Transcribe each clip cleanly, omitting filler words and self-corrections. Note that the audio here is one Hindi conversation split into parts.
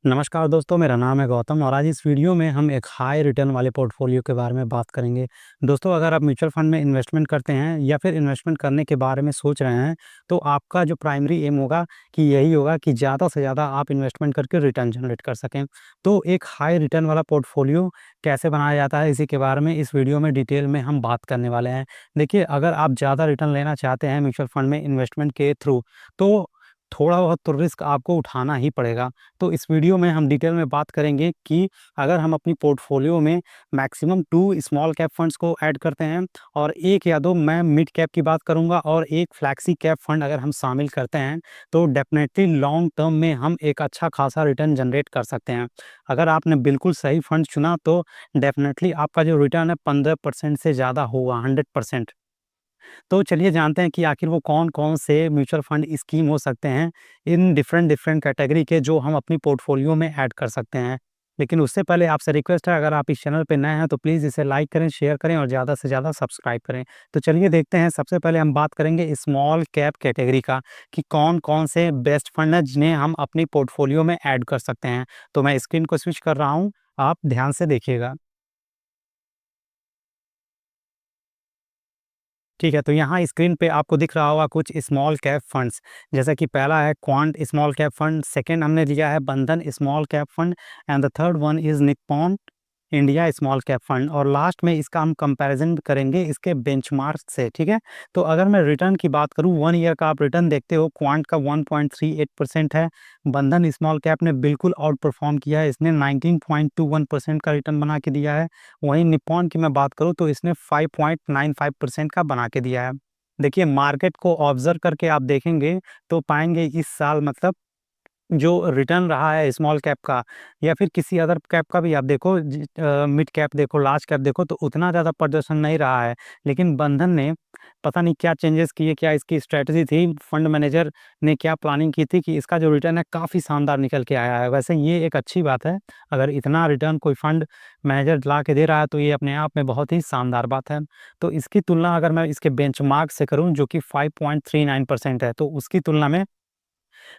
नमस्कार दोस्तों, मेरा नाम है गौतम और आज इस वीडियो में हम एक हाई रिटर्न वाले पोर्टफोलियो के बारे में बात करेंगे। दोस्तों, अगर आप म्यूचुअल फंड में इन्वेस्टमेंट करते हैं या फिर इन्वेस्टमेंट करने के बारे में सोच रहे हैं, तो आपका जो प्राइमरी एम होगा कि यही होगा कि ज़्यादा से ज़्यादा आप इन्वेस्टमेंट करके रिटर्न जनरेट कर सकें। तो एक हाई रिटर्न वाला पोर्टफोलियो कैसे बनाया जाता है, इसी के बारे में इस वीडियो में डिटेल में हम बात करने वाले हैं। देखिए, अगर आप ज़्यादा रिटर्न लेना चाहते हैं म्यूचुअल फंड में इन्वेस्टमेंट के थ्रू, तो थोड़ा बहुत तो रिस्क आपको उठाना ही पड़ेगा। तो इस वीडियो में हम डिटेल में बात करेंगे कि अगर हम अपनी पोर्टफोलियो में मैक्सिमम 2 स्मॉल कैप फंड्स को ऐड करते हैं और 1 या 2 मैं मिड कैप की बात करूंगा और एक फ्लैक्सी कैप फंड अगर हम शामिल करते हैं, तो डेफिनेटली लॉन्ग टर्म में हम एक अच्छा खासा रिटर्न जनरेट कर सकते हैं। अगर आपने बिल्कुल सही फंड चुना तो डेफिनेटली आपका जो रिटर्न है 15% से ज़्यादा होगा, 100%। तो चलिए जानते हैं कि आखिर वो कौन-कौन से म्यूचुअल फंड स्कीम हो सकते हैं इन डिफरेंट डिफरेंट कैटेगरी के, जो हम अपनी पोर्टफोलियो में ऐड कर सकते हैं। लेकिन उससे पहले आपसे रिक्वेस्ट है, अगर आप इस चैनल पे नए हैं तो प्लीज़ इसे लाइक करें, शेयर करें और ज़्यादा से ज़्यादा सब्सक्राइब करें। तो चलिए देखते हैं, सबसे पहले हम बात करेंगे स्मॉल कैप कैटेगरी का कि कौन-कौन से बेस्ट फंड हैं जिन्हें हम अपनी पोर्टफोलियो में ऐड कर सकते हैं। तो मैं स्क्रीन को स्विच कर रहा हूँ, आप ध्यान से देखिएगा। ठीक है, तो यहाँ स्क्रीन पे आपको दिख रहा होगा कुछ स्मॉल कैप फंड्स, जैसा कि पहला है quant small cap fund, second हमने लिया है बंधन small cap fund and the third one is Nippon India small cap fund और लास्ट में इसका हम कंपैरिजन करेंगे इसके बेंचमार्क से, ठीक है? तो अगर मैं रिटर्न की बात करूँ, 1 ईयर का आप रिटर्न देखते हो, क्वांट का 1.38% है, बंधन स्मॉल कैप ने बिल्कुल आउट परफॉर्म किया है, इसने 19.21% का रिटर्न बना के दिया है। वहीं निप्पॉन की मैं बात करूँ तो इसने 5.95% का बना के दिया है। देखिए, मार्केट को ऑब्ज़र्व करके आप देखेंगे तो पाएँगे इस साल मतलब जो रिटर्न रहा है स्मॉल कैप का या फिर किसी अदर कैप का भी आप देखो, मिड कैप देखो, लार्ज कैप देखो, तो उतना ज़्यादा प्रदर्शन नहीं रहा है। लेकिन बंधन ने पता नहीं क्या चेंजेस किए, क्या इसकी स्ट्रैटेजी थी, फंड मैनेजर ने क्या प्लानिंग की थी कि इसका जो रिटर्न है काफ़ी शानदार निकल के आया है। वैसे ये एक अच्छी बात है, अगर इतना रिटर्न कोई फंड मैनेजर ला के दे रहा है तो ये अपने आप में बहुत ही शानदार बात है। तो इसकी तुलना अगर मैं इसके बेंचमार्क से करूँ जो कि 5.39% है, तो उसकी तुलना में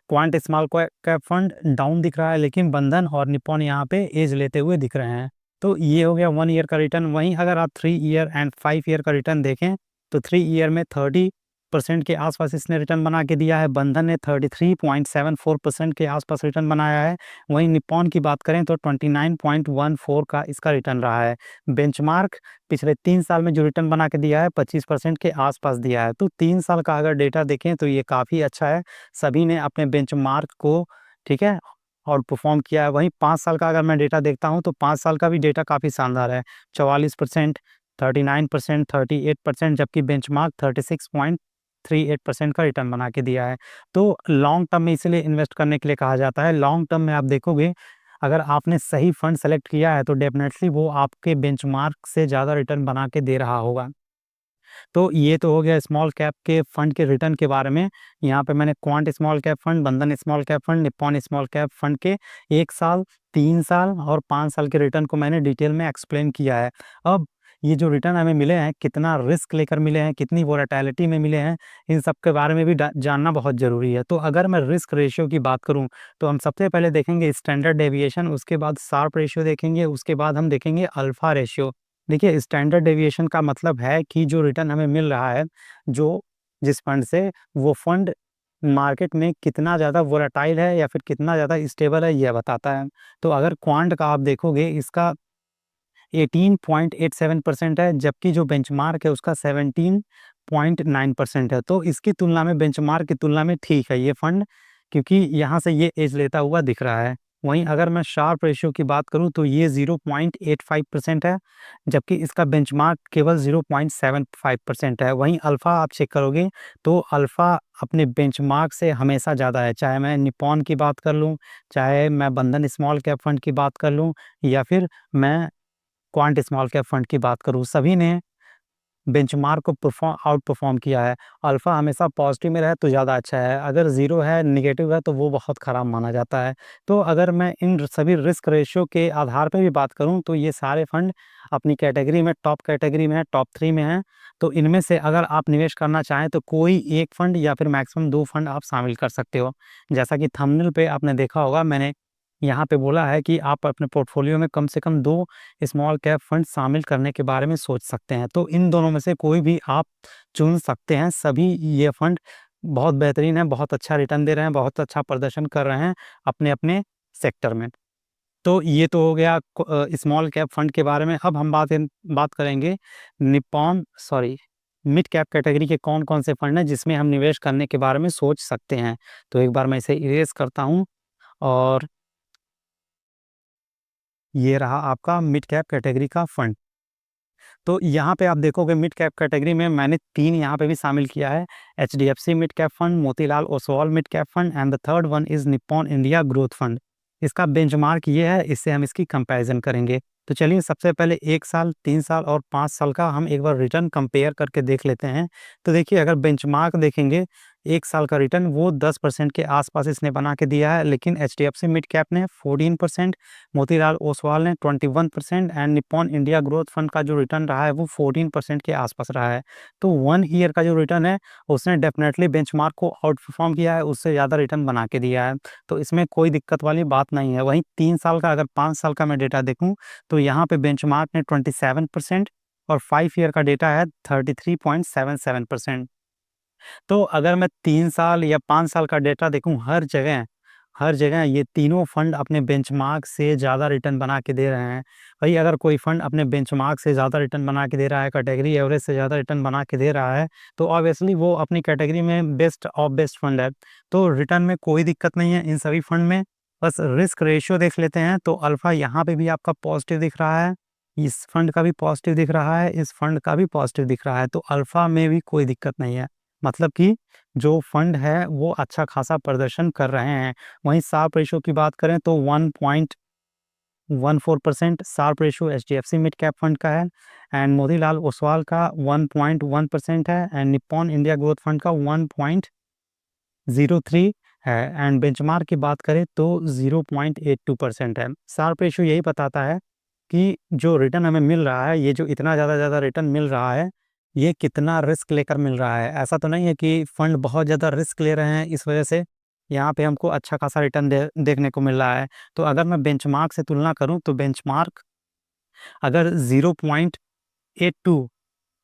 quant small cap fund down दिख रहा है, लेकिन बंधन और निप्पॉन यहाँ पे एज लेते हुए दिख रहे हैं। तो ये हो गया 1 ईयर का रिटर्न। वहीं अगर आप 3 ईयर एंड 5 ईयर का रिटर्न देखें, तो 3 ईयर में 30% के आसपास इसने रिटर्न बना के दिया है। बंधन ने 33.74% के आसपास रिटर्न बनाया है। वहीं निप्पॉन की बात करें तो 29.14 का इसका रिटर्न रहा है। बेंचमार्क पिछले 3 साल में जो रिटर्न बना के दिया है 25% के आसपास दिया है। तो 3 साल का अगर डेटा देखें तो ये काफ़ी अच्छा है। सभी ने अपने बेंचमार्क को, ठीक है, आउट परफ़ॉर्म किया है। वहीं 5 साल का अगर मैं डेटा देखता हूँ तो 5 साल का भी डेटा काफ़ी शानदार है। 44%, 39%, 38%, जबकि बेंचमार्क 36.38% का रिटर्न बना के दिया है। तो लॉन्ग टर्म में इसीलिए इन्वेस्ट करने के लिए कहा जाता है। लॉन्ग टर्म में आप देखोगे, अगर आपने सही फंड सेलेक्ट किया है तो डेफ़िनेटली वो आपके बेंचमार्क से ज़्यादा रिटर्न बना के दे रहा होगा। तो ये तो हो गया स्मॉल कैप के फंड के रिटर्न के बारे में। यहाँ पे मैंने क्वांट स्मॉल कैप फंड, बंधन small cap fund, Nippon small cap fund के 1 साल, 3 साल और 5 साल के रिटर्न को मैंने डिटेल में एक्सप्लेन किया है। अब ये जो रिटर्न हमें मिले हैं, कितना रिस्क लेकर मिले हैं, कितनी वोलेटिलिटी में मिले हैं, इन सब के बारे में भी जानना बहुत ज़रूरी है। तो अगर मैं रिस्क रेशियो की बात करूँ, तो हम सबसे पहले देखेंगे स्टैंडर्ड डेविएशन, उसके बाद शार्प रेशियो देखेंगे, उसके बाद हम देखेंगे अल्फ़ा रेशियो। देखिए, स्टैंडर्ड डेविएशन का मतलब है कि जो रिटर्न हमें मिल रहा है, जो जिस फंड से, वो फंड मार्केट में कितना ज़्यादा वोलेटाइल है या फिर कितना ज़्यादा स्टेबल है, यह बताता है। तो अगर क्वांट का आप देखोगे, इसका 18.87% है, जबकि जो बेंचमार्क है उसका 17.9% है। तो इसकी तुलना में, बेंचमार्क की तुलना में ठीक है ये फंड, क्योंकि यहाँ से ये एज लेता हुआ दिख रहा है। वहीं अगर मैं शार्प रेशियो की बात करूँ तो ये 0.85% है, जबकि इसका बेंचमार्क केवल 0.75% है। वहीं अल्फ़ा आप चेक करोगे तो अल्फ़ा अपने बेंचमार्क से हमेशा ज़्यादा है, चाहे मैं निप्पॉन की बात कर लूँ, चाहे मैं बंधन स्मॉल कैप फंड की बात कर लूँ या फिर मैं क्वांट स्मॉल कैप फंड की बात करूँ, सभी ने बेंचमार्क को आउट परफॉर्म किया है। अल्फ़ा हमेशा पॉजिटिव में रहे तो ज़्यादा अच्छा है, अगर ज़ीरो है, नेगेटिव है, तो वो बहुत ख़राब माना जाता है। तो अगर मैं इन सभी रिस्क रेशियो के आधार पे भी बात करूँ तो ये सारे फंड अपनी कैटेगरी में टॉप कैटेगरी में है, टॉप 3 में हैं। तो इनमें से अगर आप निवेश करना चाहें तो कोई एक फंड या फिर मैक्सिमम 2 फंड आप शामिल कर सकते हो। जैसा कि थंबनेल पे आपने देखा होगा, मैंने यहाँ पे बोला है कि आप अपने पोर्टफोलियो में कम से कम 2 स्मॉल कैप फंड शामिल करने के बारे में सोच सकते हैं। तो इन दोनों में से कोई भी आप चुन सकते हैं। सभी ये फंड बहुत बेहतरीन है, बहुत अच्छा रिटर्न दे रहे हैं, बहुत अच्छा प्रदर्शन कर रहे हैं अपने-अपने सेक्टर में। तो ये तो हो गया स्मॉल कैप फंड के बारे में। अब हम बात करेंगे मिड कैप कैटेगरी के कौन-कौन से फंड हैं जिसमें हम निवेश करने के बारे में सोच सकते हैं। तो एक बार मैं इसे इरेज़ करता हूँ और ये रहा आपका मिड कैप कैटेगरी का फंड। तो यहाँ पे आप देखोगे मिड कैप कैटेगरी में मैंने 3 यहाँ पे भी शामिल किया है, HDFC mid cap fund, Motilal Oswal mid cap fund and the third one is Nippon India growth fund. इसका बेंचमार्क ये है, इससे हम इसकी कंपैरिज़न करेंगे। तो चलिए सबसे पहले 1 साल, 3 साल और 5 साल का हम एक बार रिटर्न कंपेयर करके देख लेते हैं। तो देखिए अगर बेंचमार्क देखेंगे 1 साल का रिटर्न वो 10% के आस-पास इसने बना के दिया है, लेकिन एचडीएफसी मिड कैप ने 14%, मोतीलाल ओसवाल ने 21% and Nippon India growth fund का जो रिटर्न रहा है वो 14% के आसपास रहा है। तो 1 ईयर का जो रिटर्न है उसने डेफिनेटली बेंचमार्क को आउट परफॉर्म किया है, उससे ज़्यादा रिटर्न बना के दिया है। तो इसमें कोई दिक्कत वाली बात नहीं है। वहीं 3 साल का अगर 5 साल का मैं डेटा देखूँ तो यहाँ पे बेंचमार्क ने 27% और 5 ईयर का डेटा है 33.77%। तो अगर मैं 3 साल या 5 साल का डेटा देखूँ हर जगह ये तीनों फंड अपने बेंचमार्क से ज़्यादा रिटर्न बना के दे रहे हैं। भई अगर कोई फंड अपने बेंचमार्क से ज़्यादा रिटर्न बना के दे रहा है, कैटेगरी एवरेज से ज़्यादा रिटर्न बना के दे रहा है, तो ऑब्वियसली वो अपनी कैटेगरी में बेस्ट ऑफ बेस्ट फंड है। तो रिटर्न में कोई दिक्कत नहीं है इन सभी फंड में। बस रिस्क रेशियो देख लेते हैं तो अल्फ़ा यहाँ पे भी आपका पॉज़िटिव दिख रहा है, इस फंड का भी पॉज़िटिव दिख रहा है, इस फंड का भी पॉज़िटिव दिख रहा है। तो अल्फ़ा में भी कोई दिक्कत नहीं है। मतलब कि जो फंड है वो अच्छा खासा प्रदर्शन कर रहे हैं। वहीं शार्प रेशियो की बात करें तो 1.14% Sharpe ratio HDFC mid cap fund का है एंड मोतीलाल ओसवाल का 1.1% है and Nippon India growth fund का 1.03 है एंड बेंचमार्क की बात करें तो 0.82% है। शार्प रेशियो यही बताता है कि जो रिटर्न हमें मिल रहा है, ये जो इतना ज़्यादा रिटर्न मिल रहा है, ये कितना रिस्क लेकर मिल रहा है। ऐसा तो नहीं है कि फंड बहुत ज़्यादा रिस्क ले रहे हैं, इस वजह से यहाँ पे हमको अच्छा खासा रिटर्न देखने को मिल रहा है। तो अगर मैं बेंचमार्क से तुलना करूँ, तो बेंचमार्क अगर 0.82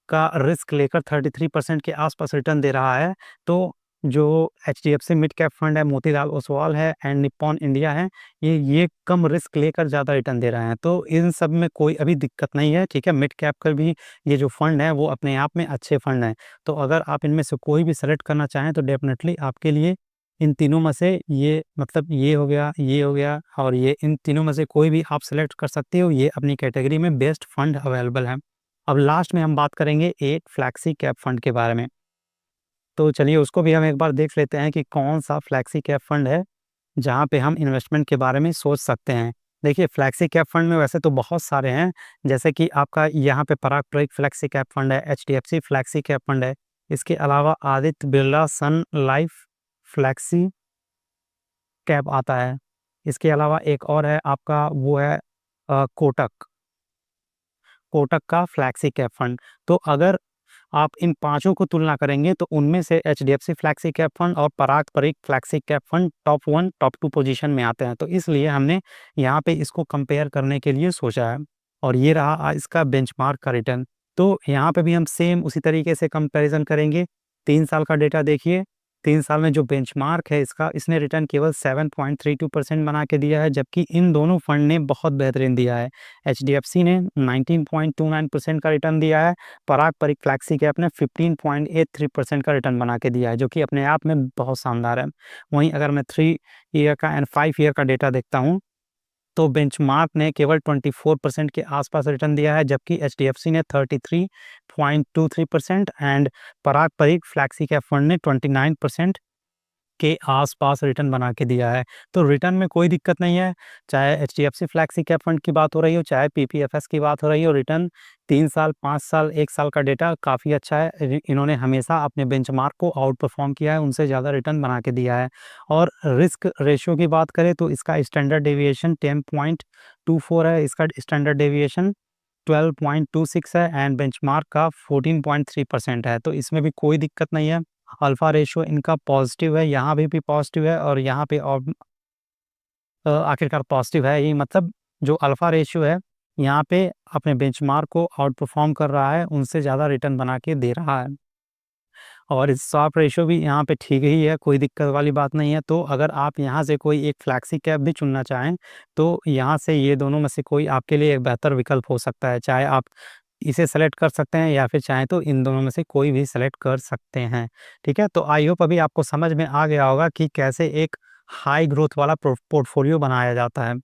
का रिस्क लेकर 33% के आसपास रिटर्न दे रहा है, तो जो एचडीएफसी मिड कैप फंड है, मोतीलाल ओसवाल है एंड निप्पॉन इंडिया है, ये कम रिस्क लेकर ज़्यादा रिटर्न दे रहे हैं। तो इन सब में कोई अभी दिक्कत नहीं है, ठीक है? मिड कैप का भी ये जो फंड है, वो अपने आप में अच्छे फंड हैं। तो अगर आप इनमें से कोई भी सेलेक्ट करना चाहें, तो डेफ़िनेटली आपके लिए इन तीनों में से ये हो गया और ये इन तीनों में से कोई भी आप सेलेक्ट कर सकते हो। ये अपनी कैटेगरी में बेस्ट फंड अवेलेबल है। अब लास्ट में हम बात करेंगे एक फ्लैक्सी कैप फंड के बारे में। तो चलिए उसको भी हम एक बार देख लेते हैं कि कौन-सा फ्लैक्सी कैप फंड है, जहाँ पे हम इन्वेस्टमेंट के बारे में सोच सकते हैं। देखिए फ्लैक्सी कैप फंड में वैसे तो बहुत सारे हैं, जैसे कि आपका यहाँ पे पराग पारिक फ्लैक्सी कैप फंड है, एचडीएफसी फ्लैक्सी कैप फंड है। इसके अलावा आदित्य बिरला सन लाइफ फ्लैक्सी कैप आता है। इसके अलावा एक और है आपका वो है कोटक का फ्लैक्सी कैप फंड। तो अगर आप इन पाँचों को तुलना करेंगे तो उनमें से एचडीएफसी फ्लैक्सी कैप फंड और Parag Parikh flexi cap fund top 1, top 2 position में आते हैं। तो इसलिए हमने यहाँ पे इसको कंपेयर करने के लिए सोचा है और ये रहा इसका बेंचमार्क का रिटर्न। तो यहाँ पे भी हम सेम उसी तरीके से कंपैरिज़न करेंगे। 3 साल का डेटा देखिए, 3 साल में जो बेंचमार्क है इसका, इसने रिटर्न केवल 7.32% बना के दिया है, जबकि इन दोनों फंड ने बहुत बेहतरीन दिया है। एचडीएफसी ने 19.29% का रिटर्न दिया है, पराग पारिक फ्लैक्सी कैप ने 15.83% का रिटर्न बना के दिया है, जो कि अपने आप में बहुत शानदार है। वहीं अगर मैं 3 ईयर का एंड 5 ईयर का डेटा देखता हूँ, तो बेंचमार्क ने केवल 24% के आसपास रिटर्न दिया है, जबकि एचडीएफसी ने 33.23% and Parag Parikh flexi cap fund ने 29% के आस-पास रिटर्न बना के दिया है। तो रिटर्न में कोई दिक्कत नहीं है, चाहे एचडीएफसी फ्लैक्सी कैप फंड की बात हो रही हो, चाहे पीपीएफएस की बात हो रही हो, रिटर्न 3 साल, 5 साल, 1 साल का डेटा काफ़ी अच्छा है। इन्होंने हमेशा अपने बेंचमार्क को आउट परफ़ॉर्म किया है, उनसे ज़्यादा रिटर्न बना के दिया है। और रिस्क रेशियो की बात करें तो इसका स्टैंडर्ड डेविएशन 10.24 है, इसका स्टैंडर्ड डेविएशन 12.26 है एंड बेंचमार्क का 14.3% है, तो इसमें भी कोई दिक्कत नहीं है। अल्फ़ा रेशियो इनका पॉज़िटिव है, यहाँ भी पॉज़िटिव है और यहाँ पे आखिरकार पॉजिटिव है ही, मतलब जो अल्फा रेशियो है यहाँ पे अपने बेंचमार्क को आउट परफॉर्म कर रहा है, उनसे ज़्यादा रिटर्न बना के दे रहा है। और स्टॉप रेशियो भी यहाँ पे ठीक ही है, कोई दिक्कत वाली बात नहीं है। तो अगर आप यहाँ से कोई एक फ्लैक्सी कैप भी चुनना चाहें, तो यहाँ से ये दोनों में से कोई आपके लिए एक बेहतर विकल्प हो सकता है। चाहे आप इसे सेलेक्ट कर सकते हैं या फिर चाहें तो इन दोनों में से कोई भी सेलेक्ट कर सकते हैं, ठीक है? तो आई होप अभी आपको समझ में आ गया होगा कि कैसे एक हाई ग्रोथ वाला पोर्टफोलियो बनाया जाता है।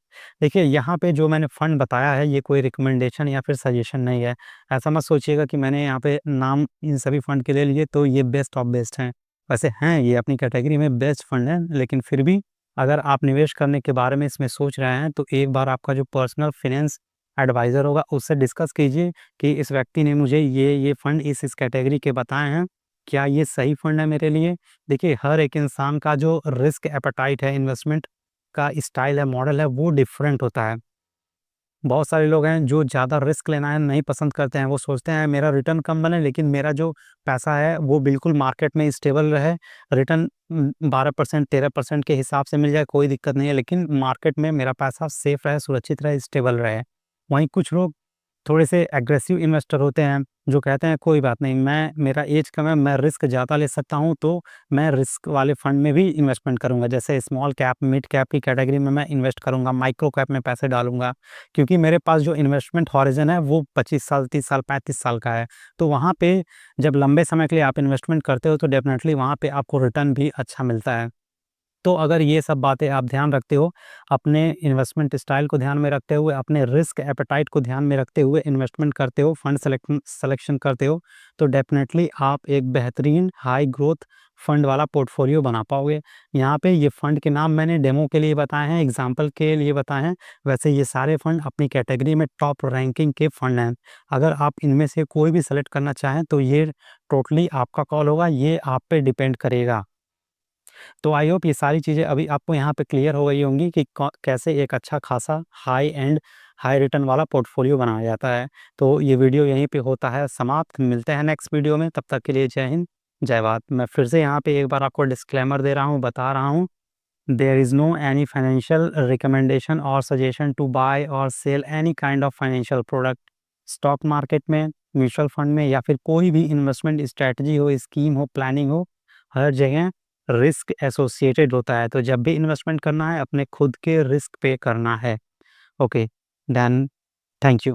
देखिए, यहाँ पे जो मैंने फंड बताया है, ये कोई रिकमेंडेशन या फिर सजेशन नहीं है। ऐसा मत सोचिएगा कि मैंने यहाँ पे नाम इन सभी फंड के ले लिए तो ये बेस्ट ऑफ बेस्ट हैं। वैसे हैं ये अपनी कैटेगरी में बेस्ट फंड हैं, लेकिन फिर भी अगर आप निवेश करने के बारे में इसमें सोच रहे हैं, तो एक बार आपका जो पर्सनल फाइनेंस एडवाइज़र होगा, उससे डिस्कस कीजिए कि इस व्यक्ति ने मुझे ये फंड इस कैटेगरी के बताए हैं, क्या ये सही फंड है मेरे लिए? देखिए, हर एक इंसान का जो रिस्क एपेटाइट है, इन्वेस्टमेंट का स्टाइल है, मॉडल है, वो डिफरेंट होता है। बहुत सारे लोग हैं जो ज़्यादा रिस्क लेना है नहीं पसंद करते हैं, वो सोचते हैं मेरा रिटर्न कम बने लेकिन मेरा जो पैसा है वो बिल्कुल मार्केट में स्टेबल रहे, रिटर्न 12% 13% के हिसाब से मिल जाए, कोई दिक्कत नहीं है, लेकिन मार्केट में मेरा पैसा सेफ रहे, सुरक्षित रहे, स्टेबल रहे। वहीं कुछ लोग थोड़े से एग्रेसिव इन्वेस्टर होते हैं, जो कहते हैं कोई बात नहीं, मेरा एज कम है, मैं रिस्क ज़्यादा ले सकता हूँ, तो मैं रिस्क वाले फंड में भी इन्वेस्टमेंट करूँगा। जैसे स्मॉल कैप, मिड कैप की कैटेगरी में मैं इन्वेस्ट करूँगा, माइक्रो कैप में पैसे डालूँगा, क्योंकि मेरे पास जो इन्वेस्टमेंट हॉरिज़न है वो 25 साल, 30 साल, 35 साल का है। तो वहाँ पे जब लंबे समय के लिए आप इन्वेस्टमेंट करते हो, तो डेफ़िनेटली वहाँ पे आपको रिटर्न भी अच्छा मिलता है। तो अगर ये सब बातें आप ध्यान रखते हो, अपने इन्वेस्टमेंट स्टाइल को ध्यान में रखते हुए, अपने रिस्क एपेटाइट को ध्यान में रखते हुए इन्वेस्टमेंट करते हो, फंड सिलेक्शन करते हो, तो डेफ़िनेटली आप एक बेहतरीन हाई ग्रोथ फंड वाला पोर्टफोलियो बना पाओगे। यहाँ पे ये फंड के नाम मैंने डेमो के लिए बताए हैं, एग्ज़ाम्पल के लिए बताए हैं, वैसे ये सारे फंड अपनी कैटेगरी में टॉप रैंकिंग के फंड हैं। अगर आप इनमें से कोई भी सेलेक्ट करना चाहें, तो ये टोटली आपका कॉल होगा, ये आप पे डिपेंड करेगा। तो आई होप ये सारी चीज़ें अभी आपको यहाँ पे क्लियर हो गई होंगी कि कैसे एक अच्छा खासा हाई एंड हाई रिटर्न वाला पोर्टफोलियो बनाया जाता है। तो ये वीडियो यहीं पे होता है समाप्त। मिलते हैं नेक्स्ट वीडियो में, तब तक के लिए जय हिंद, जय भारत। मैं फिर से यहाँ पे एक बार आपको डिस्क्लेमर दे रहा हूँ, बता रहा हूँ, there is no any financial recommendation और सजेशन टू बाय और sell any kind of financial product. Stock market में, म्यूचुअल फंड में या फिर कोई भी इन्वेस्टमेंट स्ट्रैटेजी हो, स्कीम हो, प्लानिंग हो, हर जगह रिस्क एसोसिएटेड होता है। तो जब भी इन्वेस्टमेंट करना है, अपने खुद के रिस्क पे करना है। Okay, then thank you.